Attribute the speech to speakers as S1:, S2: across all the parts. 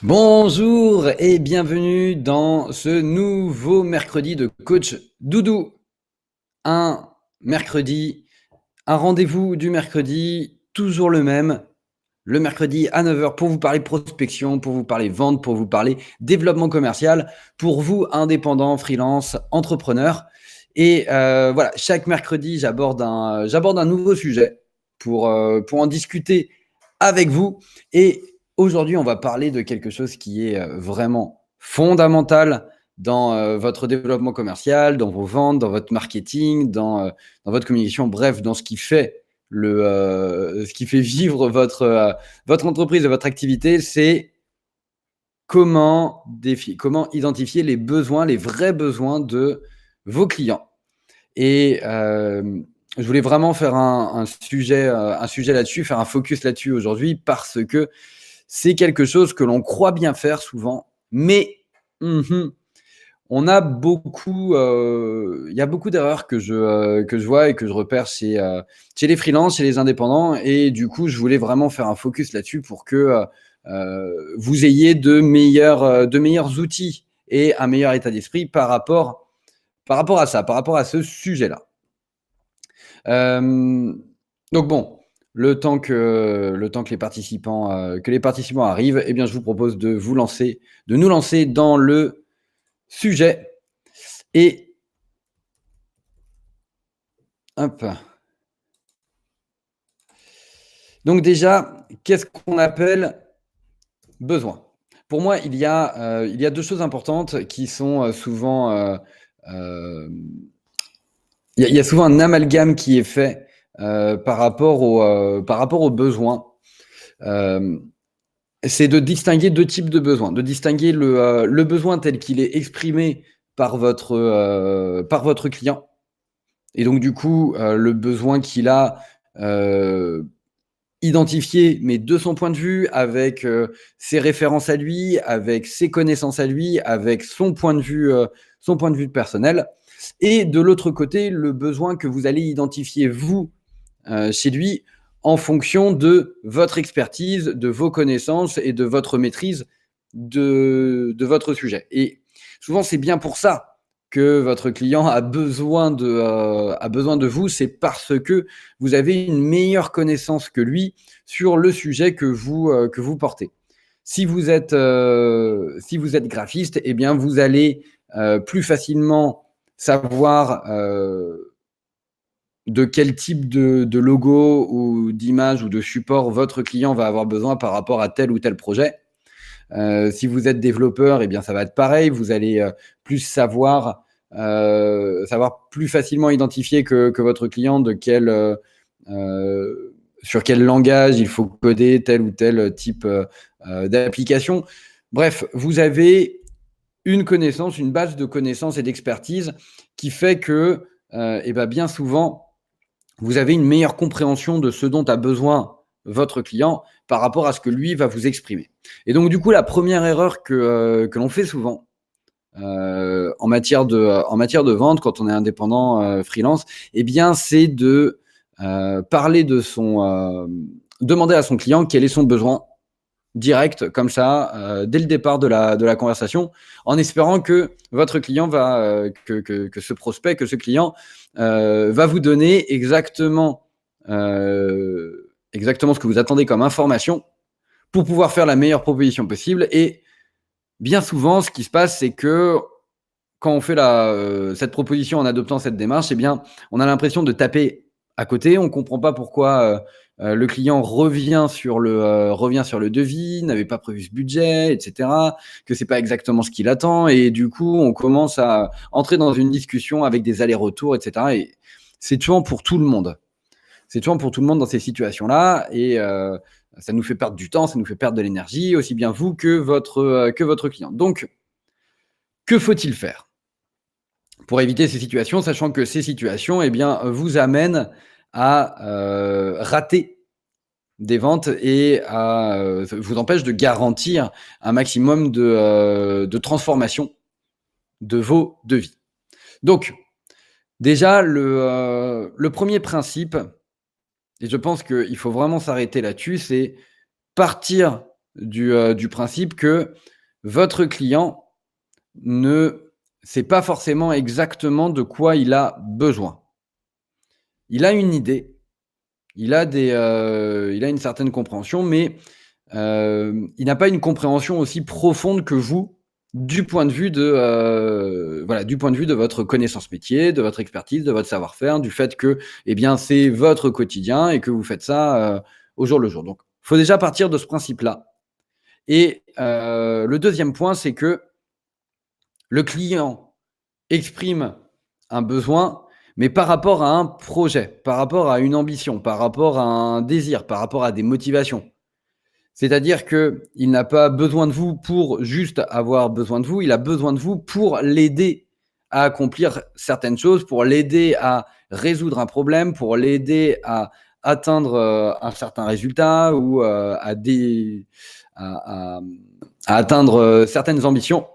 S1: Bonjour et bienvenue dans ce nouveau mercredi de Coach Doudou. Un mercredi, un rendez-vous du mercredi, toujours le mercredi à 9 heures pour vous parler prospection, pour vous parler vente, pour vous parler développement commercial, pour vous indépendants, freelance, entrepreneurs. Et voilà, chaque mercredi, j'aborde un nouveau sujet pour en discuter avec vous. Et aujourd'hui, on va parler de quelque chose qui est vraiment fondamental dans votre développement commercial, dans vos ventes, dans votre marketing, dans votre communication, bref, dans ce qui fait ce qui fait vivre votre entreprise et votre activité, c'est comment identifier les besoins, les vrais besoins de vos clients. Et je voulais vraiment faire un sujet là-dessus, faire un focus là-dessus aujourd'hui, parce que c'est quelque chose que l'on croit bien faire souvent, mais on a beaucoup, il y a beaucoup d'erreurs que je vois et que je repère chez les freelances, chez les indépendants. Et du coup, je voulais vraiment faire un focus là-dessus pour que vous ayez de meilleurs outils et un meilleur état d'esprit par rapport à ça, par rapport à ce sujet-là. Donc bon, le temps que les participants arrivent, eh bien, je vous propose de nous lancer dans le sujet. Et hop. Donc déjà, qu'est-ce qu'on appelle besoin? Pour moi, il y a deux choses importantes qui sont souvent, il y a souvent un amalgame qui est fait par rapport aux besoins. C'est de distinguer deux types de besoins, de distinguer le besoin tel qu'il est exprimé par votre client. Et donc du coup, le besoin qu'il a identifié, mais de son point de vue, avec ses références à lui, avec ses connaissances à lui, avec son point de vue personnel. Et de l'autre côté, le besoin que vous allez identifier, vous, chez lui, en fonction de votre expertise, de vos connaissances et de votre maîtrise de votre sujet. Et souvent, c'est bien pour ça que votre client a besoin de vous, c'est parce que vous avez une meilleure connaissance que lui sur le sujet que vous portez. Si vous êtes graphiste, eh bien, vous allez plus facilement savoir de quel type de logo ou d'image ou de support votre client va avoir besoin par rapport à tel ou tel projet. Si vous êtes développeur, eh bien, ça va être pareil. Vous allez plus savoir plus facilement identifier que votre client sur quel langage il faut coder tel ou tel type d'application. Bref, vous avez une base de connaissances et d'expertise qui fait que bien souvent, vous avez une meilleure compréhension de ce dont a besoin votre client par rapport à ce que lui va vous exprimer. Et donc, du coup, la première erreur que l'on fait souvent en matière de vente, quand on est indépendant, freelance, eh bien, c'est de demander à son client quel est son besoin direct, comme ça, dès le départ de la conversation, en espérant que votre client que ce prospect, que ce client va vous donner exactement ce que vous attendez comme information pour pouvoir faire la meilleure proposition possible. Et bien souvent, ce qui se passe, c'est que quand on fait cette proposition en adoptant cette démarche, eh bien, on a l'impression de taper à côté. On ne comprend pas pourquoi le client revient sur le devis, n'avait pas prévu ce budget, etc., que c'est pas exactement ce qu'il attend. Et du coup, on commence à entrer dans une discussion avec des allers-retours, etc. Et c'est tuant pour tout le monde. C'est tuant pour tout le monde dans ces situations-là. Et ça nous fait perdre du temps, ça nous fait perdre de l'énergie, aussi bien vous que votre client. Donc, que faut-il faire pour éviter ces situations, sachant que ces situations, eh bien, vous amènent à rater des ventes et vous empêchent de garantir un maximum de transformation de vos devis. Donc, déjà, le premier principe, et je pense qu'il faut vraiment s'arrêter là-dessus, c'est partir du principe que votre client ne sait pas forcément exactement de quoi il a besoin. Il a une idée, il a une certaine compréhension, mais il n'a pas une compréhension aussi profonde que vous, du point de vue voilà, du point de vue de votre connaissance métier, de votre expertise, de votre savoir-faire, du fait que, eh bien, c'est votre quotidien et que vous faites ça, au jour le jour. Donc, il faut déjà partir de ce principe-là. Et le deuxième point, c'est que le client exprime un besoin, mais par rapport à un projet, par rapport à une ambition, par rapport à un désir, par rapport à des motivations. C'est-à-dire qu'il n'a pas besoin de vous pour juste avoir besoin de vous, il a besoin de vous pour l'aider à accomplir certaines choses, pour l'aider à résoudre un problème, pour l'aider à atteindre un certain résultat ou à atteindre certaines ambitions.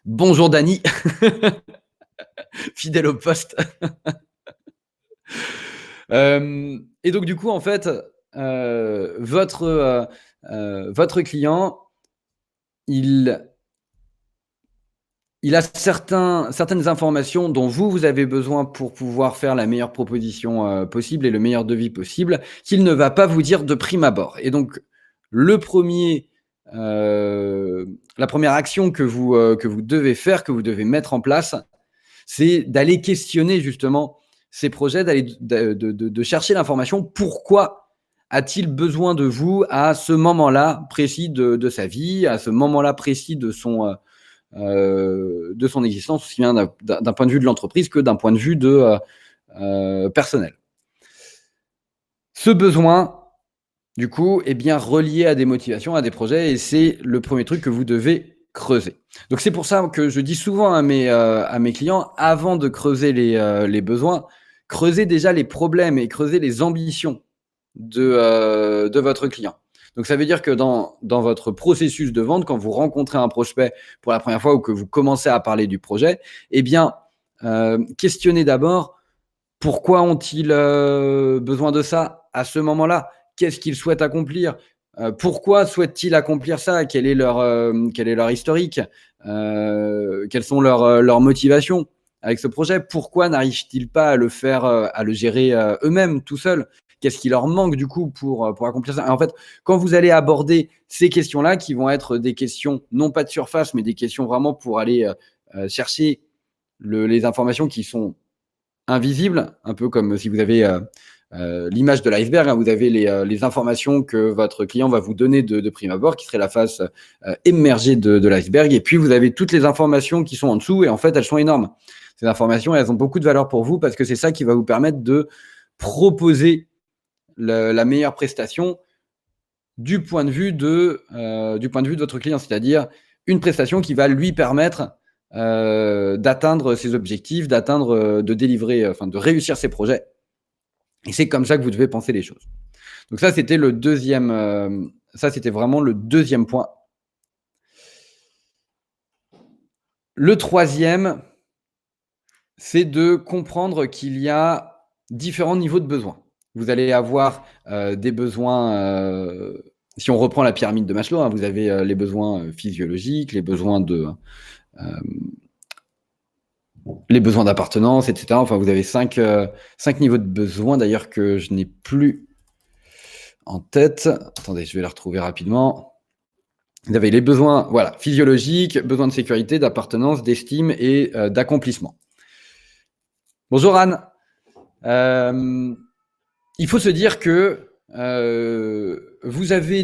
S1: Bonjour Dany, fidèle au poste. Et donc du coup, en fait, votre client, il a certaines informations dont vous avez besoin pour pouvoir faire la meilleure proposition possible et le meilleur devis possible, qu'il ne va pas vous dire de prime abord. Et donc, la première action que vous devez faire, que vous devez mettre en place, c'est d'aller questionner justement ces projets, de chercher l'information. Pourquoi a-t-il besoin de vous à ce moment-là précis de sa vie, à ce moment-là précis de son existence, aussi bien d'un point de vue de l'entreprise que d'un point de vue personnel. Ce besoin, du coup, est bien relié à des motivations, à des projets, et c'est le premier truc que vous devez creuser. Donc c'est pour ça que je dis souvent à mes clients, avant de creuser les besoins, creusez déjà les problèmes et creusez les ambitions de votre client. Donc ça veut dire que dans votre processus de vente, quand vous rencontrez un prospect pour la première fois ou que vous commencez à parler du projet, eh bien, questionnez d'abord pourquoi ont-ils besoin de ça à ce moment-là? Qu'est-ce qu'ils souhaitent accomplir? Pourquoi souhaitent-ils accomplir ça? Quel est leur historique? Quelles sont leurs motivations avec ce projet? Pourquoi n'arrivent-ils pas à le faire, à le gérer eux-mêmes, tout seuls? Qu'est-ce qui leur manque du coup pour accomplir ça? En fait, quand vous allez aborder ces questions-là, qui vont être des questions non pas de surface, mais des questions vraiment pour aller chercher les informations qui sont invisibles, un peu comme si vous avez l'image de l'iceberg, hein, vous avez les informations que votre client va vous donner de prime abord, qui serait la face émergée de l'iceberg, et puis vous avez toutes les informations qui sont en dessous, et en fait, elles sont énormes. Ces informations, elles ont beaucoup de valeur pour vous, parce que c'est ça qui va vous permettre de proposer la meilleure prestation du point de vue de votre client, c'est-à-dire une prestation qui va lui permettre d'atteindre ses objectifs, de délivrer, enfin de réussir ses projets. Et c'est comme ça que vous devez penser les choses. Donc ça, c'était c'était vraiment le deuxième point. Le troisième, c'est de comprendre qu'il y a différents niveaux de besoins. Vous allez avoir des besoins, si on reprend la pyramide de Maslow, hein, vous avez les besoins physiologiques, les besoins d'appartenance, etc. Enfin, vous avez 5 niveaux de besoins, d'ailleurs, que je n'ai plus en tête. Attendez, je vais les retrouver rapidement. Vous avez les besoins physiologiques, besoins de sécurité, d'appartenance, d'estime et d'accomplissement. Bonjour Anne. Il faut se dire que vous avez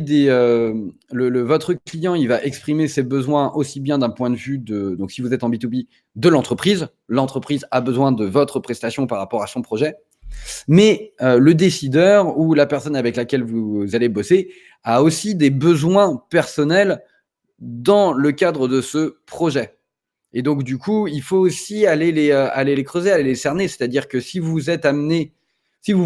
S1: votre client, il va exprimer ses besoins aussi bien d'un point de vue donc si vous êtes en B2B, de l'entreprise. L'entreprise a besoin de votre prestation par rapport à son projet. Mais le décideur ou la personne avec laquelle vous allez bosser a aussi des besoins personnels dans le cadre de ce projet. Et donc, du coup, il faut aussi aller les creuser, aller les cerner. C'est-à-dire que si vous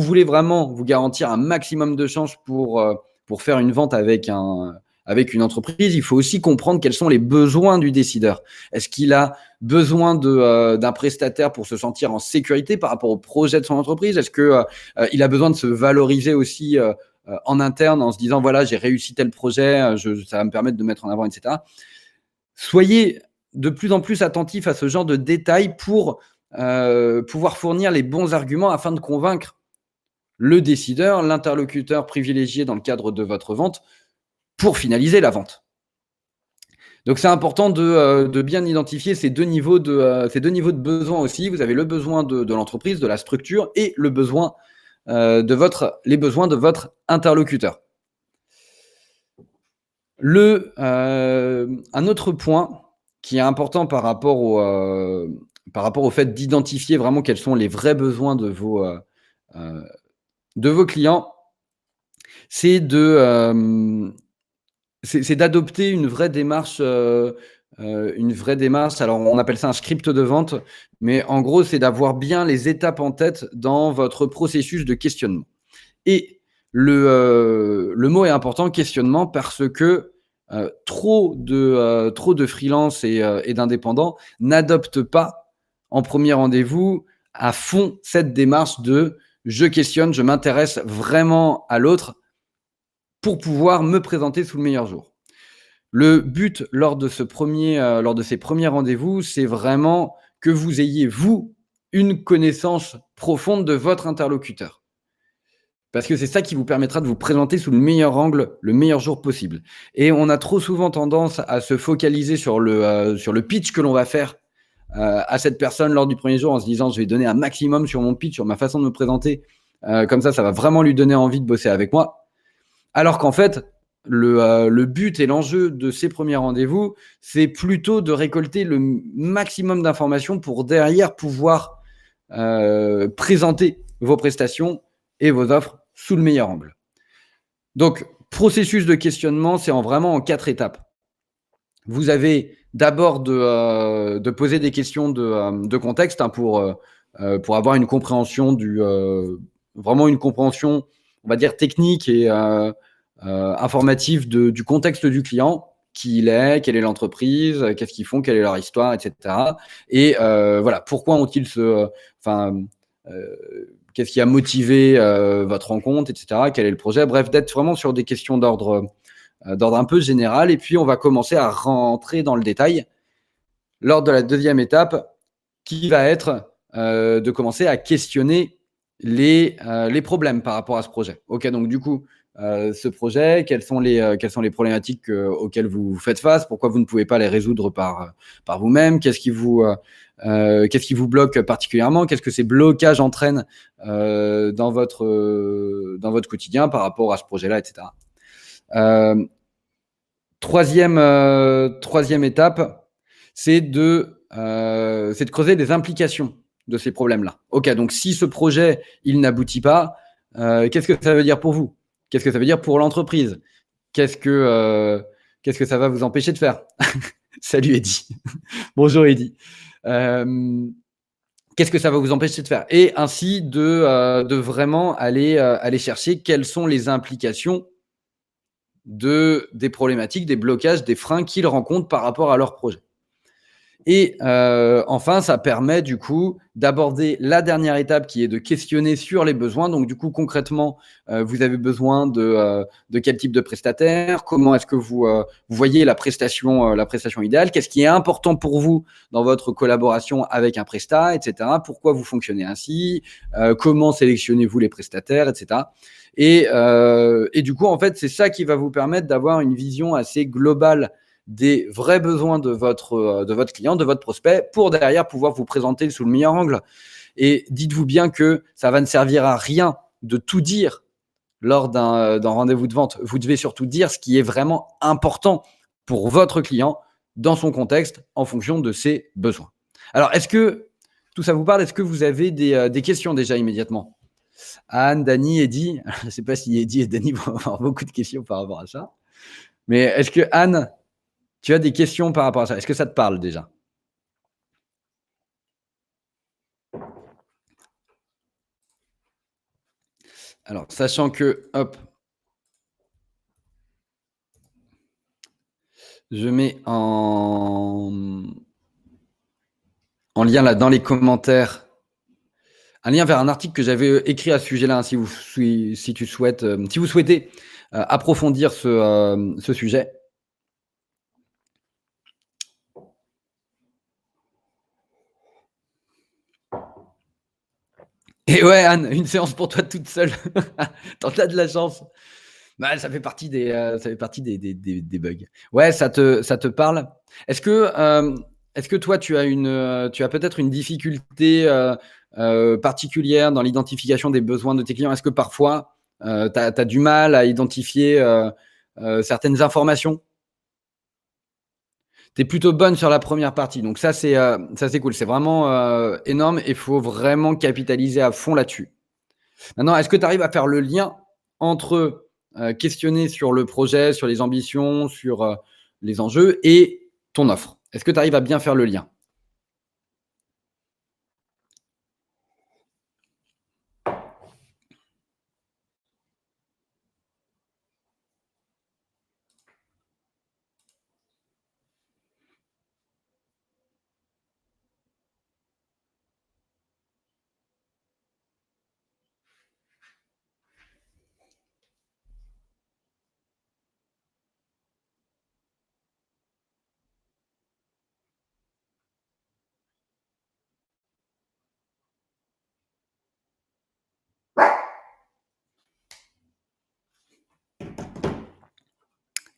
S1: voulez vraiment vous garantir un maximum de chances pour faire une vente avec une entreprise, il faut aussi comprendre quels sont les besoins du décideur. Est-ce qu'il a besoin d'un prestataire pour se sentir en sécurité par rapport au projet de son entreprise? Est-ce qu'il a besoin de se valoriser aussi en interne en se disant voilà, j'ai réussi tel projet, ça va me permettre de mettre en avant, etc. Soyez de plus en plus attentifs à ce genre de détails pour pouvoir fournir les bons arguments afin de convaincre le décideur, l'interlocuteur privilégié dans le cadre de votre vente pour finaliser la vente. Donc, c'est important de bien identifier ces deux niveaux de besoin aussi. Vous avez le besoin de l'entreprise, de la structure et les besoins de votre interlocuteur. Un autre point qui est important par rapport au fait d'identifier vraiment quels sont les vrais besoins de vos clients, c'est d'adopter une vraie démarche. Alors, on appelle ça un script de vente, mais en gros, c'est d'avoir bien les étapes en tête dans votre processus de questionnement. Et le mot est important, questionnement, parce que trop de freelance et d'indépendants n'adoptent pas en premier rendez-vous à fond cette démarche de je questionne, je m'intéresse vraiment à l'autre pour pouvoir me présenter sous le meilleur jour. Le but lors de ces premiers rendez-vous, c'est vraiment que vous ayez, vous, une connaissance profonde de votre interlocuteur. Parce que c'est ça qui vous permettra de vous présenter sous le meilleur angle, le meilleur jour possible. Et on a trop souvent tendance à se focaliser sur le pitch que l'on va faire à cette personne lors du premier jour en se disant je vais donner un maximum sur mon pitch, sur ma façon de me présenter. Comme ça va vraiment lui donner envie de bosser avec moi. Alors qu'en fait, le but et l'enjeu de ces premiers rendez-vous, c'est plutôt de récolter le maximum d'informations pour derrière pouvoir présenter vos prestations et vos offres sous le meilleur angle. Donc, processus de questionnement, c'est vraiment en 4 étapes. Vous avez d'abord de poser des questions de contexte pour avoir une compréhension vraiment une compréhension, on va dire, technique et informative du contexte du client, qui il est, quelle est l'entreprise, qu'est-ce qu'ils font, quelle est leur histoire, etc. Et voilà, pourquoi ont-ils qu'est-ce qui a motivé votre rencontre, etc. Quel est le projet? Bref, d'être vraiment sur des questions d'ordre un peu général. Et puis, on va commencer à rentrer dans le détail lors de la deuxième étape, qui va être de commencer à questionner les problèmes par rapport à ce projet. OK, donc du coup, ce projet, quelles sont les problématiques auxquelles vous faites face? Pourquoi vous ne pouvez pas les résoudre par vous-même? Qu'est-ce qui vous bloque particulièrement? Qu'est-ce que ces blocages entraînent dans votre quotidien par rapport à ce projet-là, etc. Troisième étape, c'est de creuser les implications de ces problèmes-là. OK, donc si ce projet, il n'aboutit pas, qu'est-ce que ça veut dire pour vous? Qu'est-ce que ça veut dire pour l'entreprise? Qu'est-ce que ça va vous empêcher de faire? Salut Eddy. Bonjour Eddy. Qu'est-ce que ça va vous empêcher de faire? Et ainsi de vraiment aller chercher quelles sont les implications des problématiques, des blocages, des freins qu'ils rencontrent par rapport à leur projet. Et enfin, ça permet du coup d'aborder la dernière étape qui est de questionner sur les besoins. Donc du coup, concrètement, vous avez besoin de quel type de prestataire? Comment est-ce que vous voyez la prestation idéale? Qu'est-ce qui est important pour vous dans votre collaboration avec un prestat, etc. Pourquoi vous fonctionnez ainsi? Comment sélectionnez-vous les prestataires, etc. Et du coup, en fait, c'est ça qui va vous permettre d'avoir une vision assez globale des vrais besoins de votre client, de votre prospect, pour derrière pouvoir vous présenter sous le meilleur angle. Et dites-vous bien que ça va ne servir à rien de tout dire lors d'un rendez-vous de vente. Vous devez surtout dire ce qui est vraiment important pour votre client dans son contexte en fonction de ses besoins. Alors, est-ce que tout ça vous parle? Est-ce que vous avez des questions déjà immédiatement? Anne, Dany, Eddy, je ne sais pas si Eddy et Dany vont avoir beaucoup de questions par rapport à ça. Mais est-ce que Anne, tu as des questions par rapport à ça? Est-ce que ça te parle déjà? Alors, sachant que, hop, je mets en lien là dans les commentaires un lien vers un article que j'avais écrit à ce sujet-là, hein, si tu souhaites, si vous souhaitez approfondir ce sujet. Et ouais, Anne, une séance pour toi toute seule. T'en as de la chance. Bah, ça fait partie des bugs. Ouais, ça te parle? Est-ce que, est-ce que toi tu as peut-être une difficulté, particulière dans l'identification des besoins de tes clients? Est-ce que parfois, tu as du mal à identifier, certaines informations? Tu es plutôt bonne sur la première partie, donc ça c'est cool. C'est vraiment, énorme et il faut vraiment capitaliser à fond là-dessus. Maintenant, est-ce que tu arrives à faire le lien entre, questionner sur le projet, sur les ambitions, sur, les enjeux et ton offre? Est-ce que tu arrives à bien faire le lien?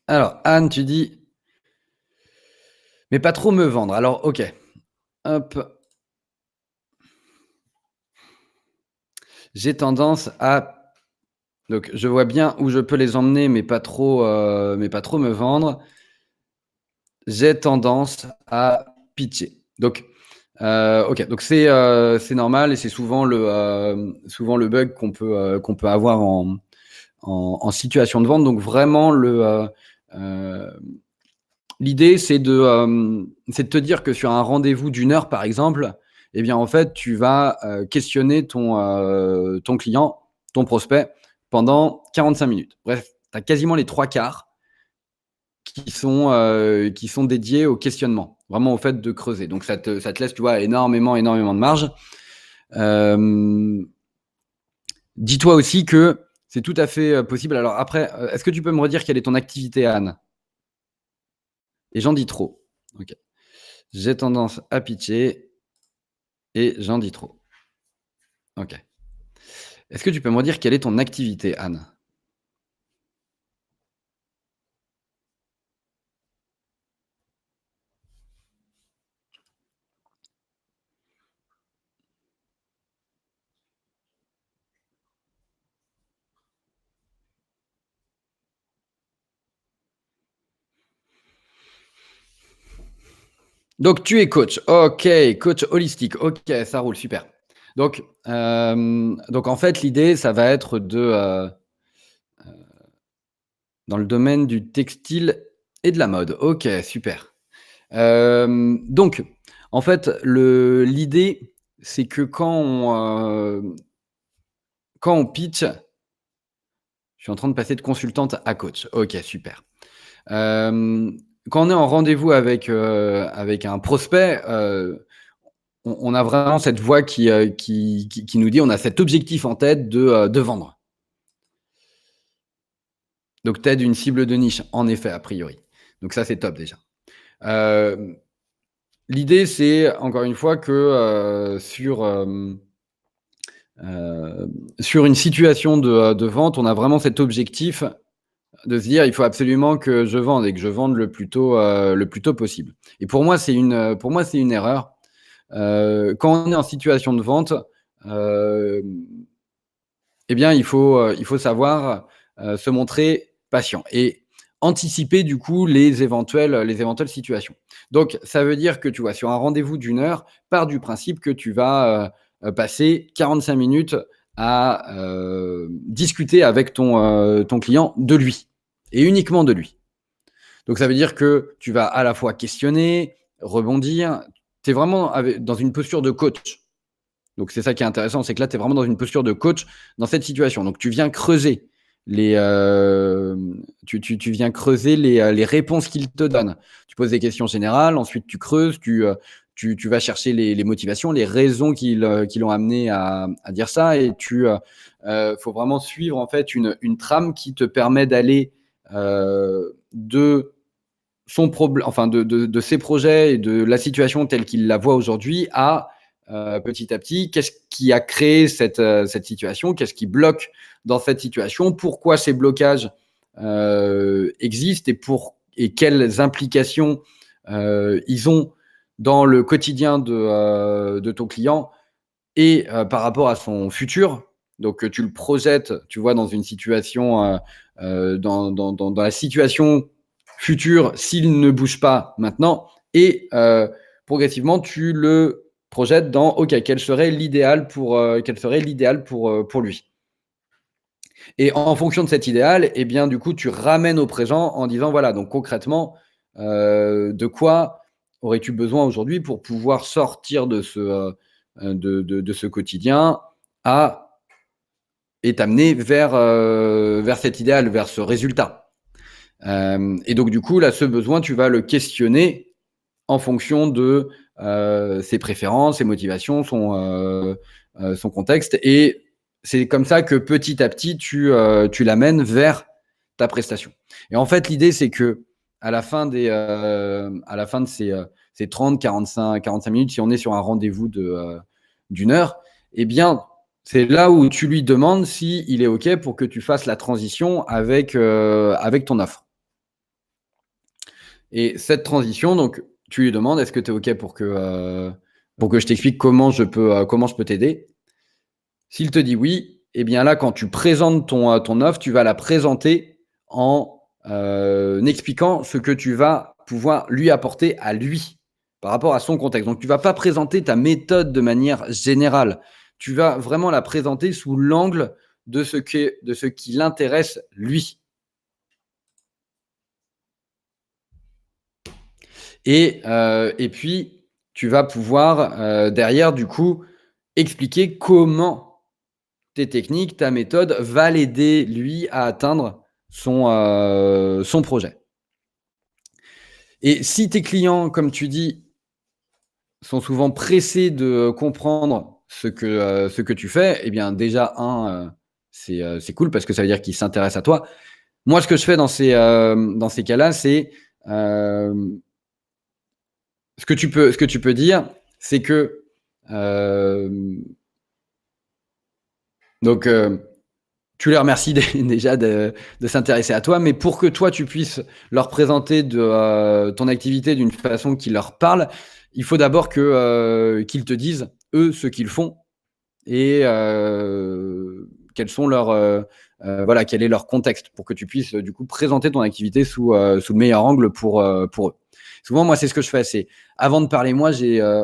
S1: Alors, Anne, tu dis: «Mais pas trop me vendre». Alors, OK, hop, j'ai tendance à donc je vois bien où je peux les emmener, mais pas trop me vendre. J'ai tendance à pitcher. Donc, OK, donc c'est normal et c'est souvent le bug qu'on peut avoir en situation de vente. Donc vraiment heu, l'idée c'est de te dire que sur un rendez-vous d'une heure, par exemple, eh bien, en fait, tu vas, questionner ton client, ton prospect pendant 45 minutes. Bref, tu as quasiment les 3 quarts qui sont dédiés au questionnement, vraiment au fait de creuser. Donc ça te laisse, tu vois, énormément de marge. Hem, dis-toi aussi que c'est tout à fait, possible. Alors après, est-ce que tu peux me redire quelle est ton activité, Anne? Et j'en dis trop. OK. J'ai tendance à pitcher et j'en dis trop. OK. Est-ce que tu peux me redire quelle est ton activité, Anne? Donc tu es coach. OK, coach holistique. OK, ça roule, super. Donc en fait, l'idée, ça va être dans le domaine du textile et de la mode. OK, super. Donc en fait, l'idée, c'est que quand on pitch, je suis en train de passer de consultante à coach. OK, super. Quand on est en rendez-vous avec un prospect, on a vraiment cette voix qui nous dit on a cet objectif en tête de vendre. Donc tu aides une cible de niche, en effet, a priori. Donc ça, c'est top déjà. Hem, l'idée, c'est encore une fois que, sur une situation de vente, on a vraiment cet objectif de se dire: «Il faut absolument que je vende et que je vende le plus tôt possible» et pour moi, c'est une erreur. Quand on est en situation de vente, hem, eh bien, il faut savoir, se montrer patient et anticiper du coup les éventuelles situations. Donc ça veut dire que, tu vois, sur un rendez-vous d'une heure, pars du principe que tu vas, passer 45 minutes à, discuter avec ton client de lui et uniquement de lui. Donc ça veut dire que tu vas à la fois questionner, rebondir, tu es vraiment dans une posture de coach. Donc c'est ça qui est intéressant, c'est que là, tu es vraiment dans une posture de coach dans cette situation. Donc tu viens creuser tu viens creuser les réponses qu'il te donne. Tu poses des questions générales, ensuite tu creuses, tu vas chercher les motivations, les raisons qui l'ont amené à dire ça, et faut vraiment suivre en fait une trame qui te permet d'aller de de ses projets et de la situation telle qu'il la voit aujourd'hui à petit à petit, qu'est-ce qui a créé cette situation, qu'est-ce qui bloque dans cette situation, pourquoi ces blocages existent et quelles implications ils ont dans le quotidien de ton client et par rapport à son futur. Donc, tu le projettes, tu vois, dans une situation, dans la situation future s'il ne bouge pas maintenant, et progressivement, tu le projettes dans OK, quel serait l'idéal pour lui. Et en fonction de cet idéal, et bien, du coup, tu ramènes au présent en disant voilà, donc concrètement, de quoi aurais-tu besoin aujourd'hui pour pouvoir sortir de ce quotidien à et t'amener vers cet idéal, vers ce résultat. Et donc, du coup, là, ce besoin, tu vas le questionner en fonction de ses préférences, ses motivations, son contexte. Et c'est comme ça que petit à petit, tu l'amènes vers ta prestation. Et en fait, l'idée, c'est que à la fin de ces 30, 45 minutes, si on est sur un rendez-vous d'une heure, eh bien, c'est là où tu lui demandes s'il est OK pour que tu fasses la transition avec ton offre. Et cette transition, donc, tu lui demandes est-ce que tu es OK pour que je t'explique comment je peux t'aider. S'il te dit oui, eh bien là, quand tu présentes ton offre, tu vas la présenter en expliquant ce que tu vas pouvoir lui apporter à lui par rapport à son contexte. Donc, tu ne vas pas présenter ta méthode de manière générale. Tu vas vraiment la présenter sous l'angle de ce qui l'intéresse lui. Et puis, tu vas pouvoir derrière, du coup, expliquer comment tes techniques, ta méthode va l'aider, lui, à atteindre son projet. Et si tes clients, comme tu dis, sont souvent pressés de comprendre ce que tu fais, eh bien, déjà, c'est cool parce que ça veut dire qu'ils s'intéressent à toi. Moi, ce que je fais dans ces cas-là, c'est ce que tu peux dire, c'est que donc tu les remercies déjà de s'intéresser à toi, mais pour que toi tu puisses leur présenter ton activité d'une façon qui leur parle, il faut d'abord qu'ils te disent eux ce qu'ils font et quels sont voilà, quel est leur contexte pour que tu puisses du coup présenter ton activité sous le meilleur angle pour eux. Souvent, moi, c'est ce que je fais. C'est avant de parler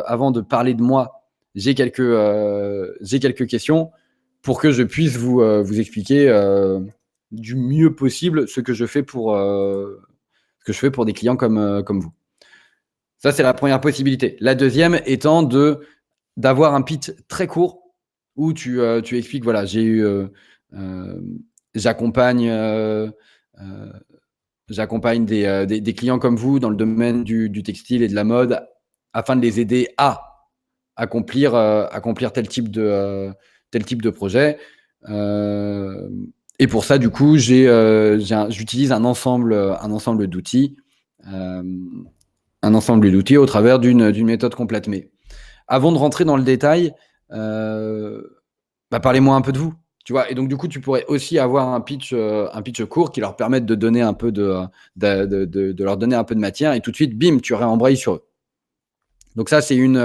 S1: avant de parler de moi, j'ai quelques questions pour que je puisse vous expliquer du mieux possible ce que je fais pour des clients comme vous. Ça, c'est la première possibilité. La deuxième étant d'avoir un pitch très court où tu expliques voilà, j'accompagne des clients comme vous dans le domaine du textile et de la mode afin de les aider à accomplir tel type de projet. Et pour ça, du coup, j'utilise un ensemble d'outils au travers d'une méthode complète. Mais avant de rentrer dans le détail, parlez-moi un peu de vous. Tu vois, et donc du coup, tu pourrais aussi avoir un pitch court qui leur permette de donner un peu de leur donner un peu de matière, et tout de suite, bim, tu réembrayes sur eux. Donc ça, c'est une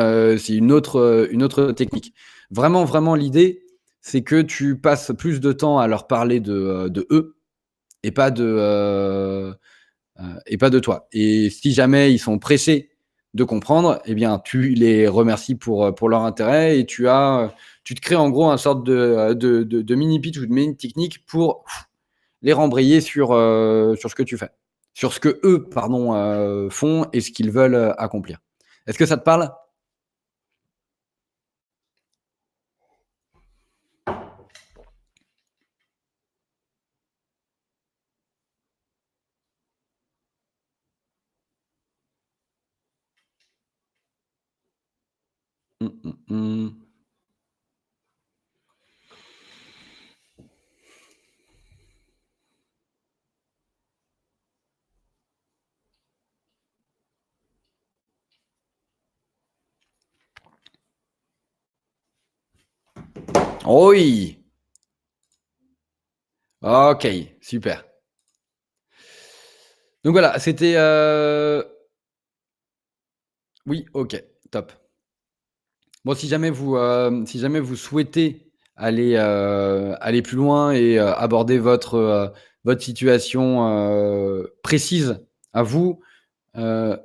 S1: autre technique. Vraiment, vraiment, l'idée, c'est que tu passes plus de temps à leur parler de eux et pas de toi. Et si jamais ils sont pressés de comprendre, eh bien, tu les remercies pour leur intérêt et tu te crées en gros un sorte de mini pitch ou de mini technique pour les rembrayer sur ce que tu fais, sur ce que eux, pardon, font et ce qu'ils veulent accomplir. Est-ce que ça te parle? Oui. OK, super. Donc voilà, c'était, oui, OK, top. Bon, si jamais vous souhaitez aller plus loin et aborder votre situation, précise à vous, heu,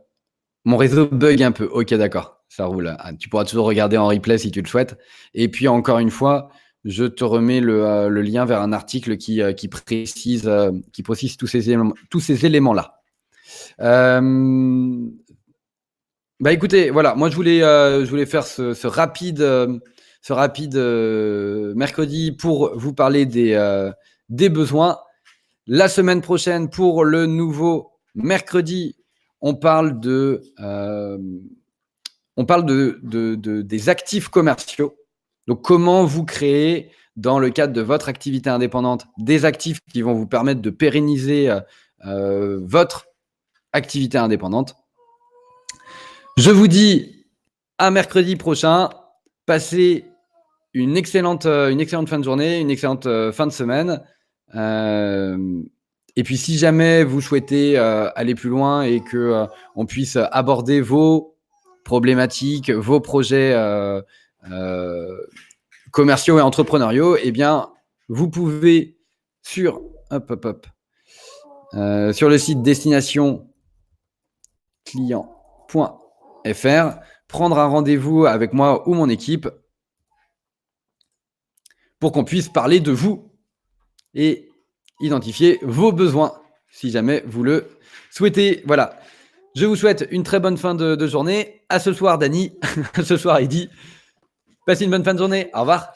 S1: mon réseau bug un peu. OK, d'accord, ça roule. Ah, tu pourras toujours regarder en replay si tu le souhaites et puis encore une fois, je te remets le lien vers un article qui précise tous ces éléments-là. Hem Bah, écoutez, voilà, moi je voulais faire ce rapide, mercredi pour vous parler des besoins. La semaine prochaine, pour le nouveau mercredi, on parle des actifs commerciaux. Donc comment vous créez, dans le cadre de votre activité indépendante, des actifs qui vont vous permettre de pérenniser, votre activité indépendante. Je vous dis à mercredi prochain. Passez une excellente fin de journée, une excellente fin de semaine. Et puis, si jamais vous souhaitez aller plus loin et que on puisse aborder vos problématiques, vos projets euh, commerciaux et entrepreneuriaux, eh bien, vous pouvez sur sur le site destination client.fr prendre un rendez-vous avec moi ou mon équipe pour qu'on puisse parler de vous et identifier vos besoins si jamais vous le souhaitez. Voilà. Je vous souhaite une très bonne fin de journée. À ce soir, Dany. À ce soir, Eddy. Passez une bonne fin de journée. Au revoir.